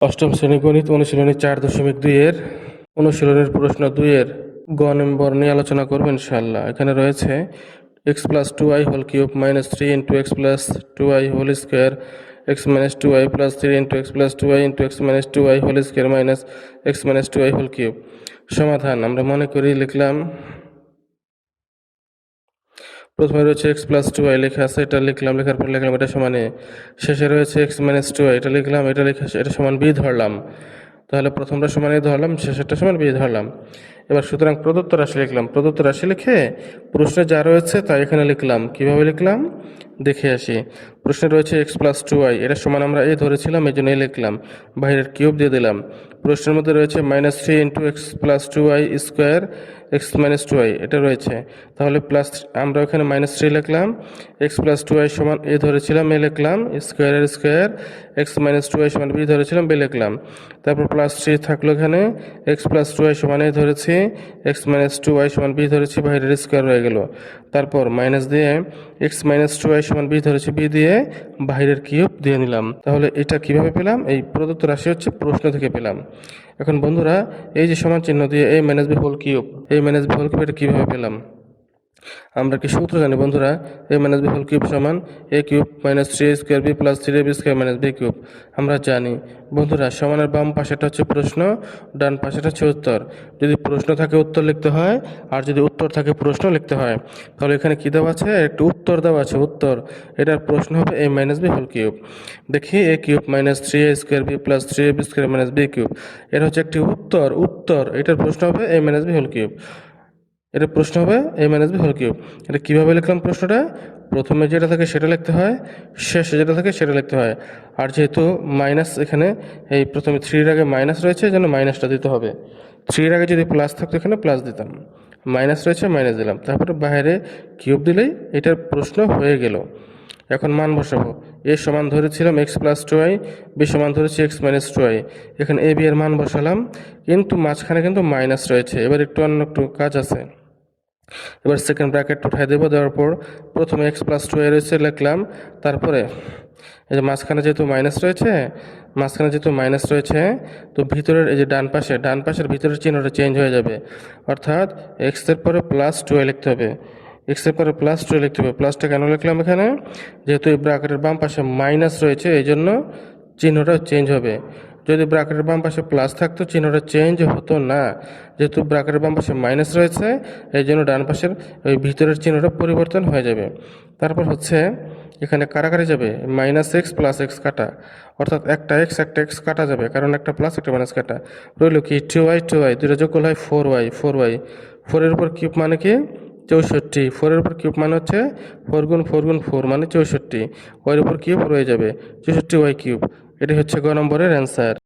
অষ্টম শ্রেণী গণিত অনুশীলনী 4.2 এর অনুশীলনের প্রশ্ন 2 এর গ নম্বর নিয়ে আলোচনা করব ইনশাআল্লাহ। এখানে রয়েছে x + 2y whole cube minus 3 × x + 2y whole square x - 2y + 3 × x + 2y x - 2y whole square minus x - 2y whole cube. সমাধান আমরা মনে করি লিখলাম, প্রথমে রয়েছে x + 2y লেখা আছে, এটা লিখলাম, লেখার পর লিখলাম এটা সমানে, শেষে রয়েছে x - 2y, এটা লিখলাম, এটা লেখা এটা সমান b ধরলাম। তাহলে প্রথমটা সমান a ধরলাম, শেষেরটা সমান b ধরলাম। এবার সুতরাং প্রদত্ত রাশি লিখলাম, প্রদত্ত রাশি লিখে প্রশ্নে যা রয়েছে তা এখানে লিখলাম। কিভাবে লিখলাম দেখে আসি। প্রশ্নে রয়েছে x + 2y, এটা সমান আমরা a ধরেছিলাম, এই জন্য a লিখলাম, বাইরের কিউব দিয়ে দিলাম। প্রশ্নের মধ্যে রয়েছে -3 × x + 2y square x - 2y, এটা রয়েছে, তাহলে প্লাস আমরা ওখানে -3 লিখলাম, x + 2y সমান a ধরেছিলাম, a লিখলাম, স্কোয়ারের স্কোয়ার x - 2y সমান b ধরেছিলাম, b লিখলাম। তারপর +3 থাকলো এখানে, x + 2y সমান a ধরেছি, x - 2y সমান b ধরেছি, বাইরের স্কোয়ার রয়ে গেল। তারপর মাইনাস দিয়ে x - 2y সমান b ধরেছি, b দিয়ে বাইরের কিউব দিয়ে নিলাম। তাহলে এটা কিভাবে পেলাম? এই প্রদত্ত রাশি হচ্ছে প্রশ্ন থেকে পেলাম। এখন বন্ধুরা, এই যে সমান চিহ্ন দিয়ে a - b whole cube, a - b whole cube, এটা কীভাবে পেলাম? আমরা কি সূত্র জানি বন্ধুরা? a - b হোল কিউব সমান a cube minus 3a square b plus 3ab square minus b cube. আমরা জানি বন্ধুরা, সমানের বাম পাশেটা হচ্ছে প্রশ্ন, ডান পাশেটা হচ্ছে উত্তর। যদি প্রশ্ন থাকে উত্তর লিখতে হয়, আর যদি উত্তর থাকে প্রশ্ন লিখতে হয়। তাহলে এখানে কী দেওয়া আছে? একটু উত্তর দেওয়া আছে, উত্তর। এটার প্রশ্ন হবে a - b হোল কিউব। দেখি a cube minus 3a square b plus 3ab square minus b cube, এটা হচ্ছে একটি উত্তর। উত্তর এটার প্রশ্ন হবে a - b হোল কিউব। এটা প্রশ্ন হবে a - b হোল কিউব। এটা কীভাবে লিখলাম প্রশ্নটা? প্রথমে যেটা থাকে সেটা লিখতে হয়, শেষে যেটা থাকে সেটা লিখতে হয়। আর যেহেতু মাইনাস এখানে, এই প্রথমে 3-এর আগে মাইনাস রয়েছে, এই জন্য মাইনাসটা দিতে হবে। 3-এর আগে যদি প্লাস থাকতো এখানে প্লাস দিতাম, মাইনাস রয়েছে মাইনাস দিলাম, তারপরে বাইরে কিউব দিলেই এটার প্রশ্ন হয়ে গেল। এখন মান বসাবো। a সমান ধরেছিলাম x + 2y, b সমান ধরেছি x - 2y। এখানে a b এর মান বসালাম, কিন্তু মাঝখানে কিন্তু মাইনাস রয়েছে। এবার একটু কাজ আছে। এবার সেকেন্ড ব্র্যাকেট উঠাই দেবো, দেওয়ার পর প্রথমে x + 2y রয়েছে লিখলাম, তারপরে এই যে মাঝখানে যেহেতু মাইনাস রয়েছে, তো ভিতরের এই যে ডান পাশের ভিতরের চিহ্নটা চেঞ্জ হয়ে যাবে, অর্থাৎ x এর পরে +2y লিখতে হবে। x এর পরে +2 লিখতে হবে। প্লাসটা কেন লিখলাম এখানে? যেহেতু এই ব্র্যাকেটের বাম পাশে মাইনাস রয়েছে, এই জন্য চিহ্নটা চেঞ্জ হবে। যদি ব্র্যাকেটের বাম পাশে প্লাস থাকতো চিহ্নটা চেঞ্জ হতো না। যেহেতু ব্র্যাকেটের বাম পাশে মাইনাস রয়েছে, এই জন্য ডান পাশের ওই ভিতরের চিহ্নটা পরিবর্তন হয়ে যাবে। তারপর হচ্ছে এখানে কাটাকাটি যাবে, -x + x কাটা, অর্থাৎ একটা x কাটা যাবে, কারণ একটা প্লাস একটা মাইনাস কাটা। রইল কি 2y দুটো যোগ করলে হয় 4y 4-এর উপর কিউব মানে কি 64, 4-এর উপর কিউব মানে হচ্ছে 4 × 4 × 4 মানে 64, y-এর উপর কিউব রয়ে যাবে 64y কিউব। এটি হচ্ছে গ নম্বরের অ্যান্সার।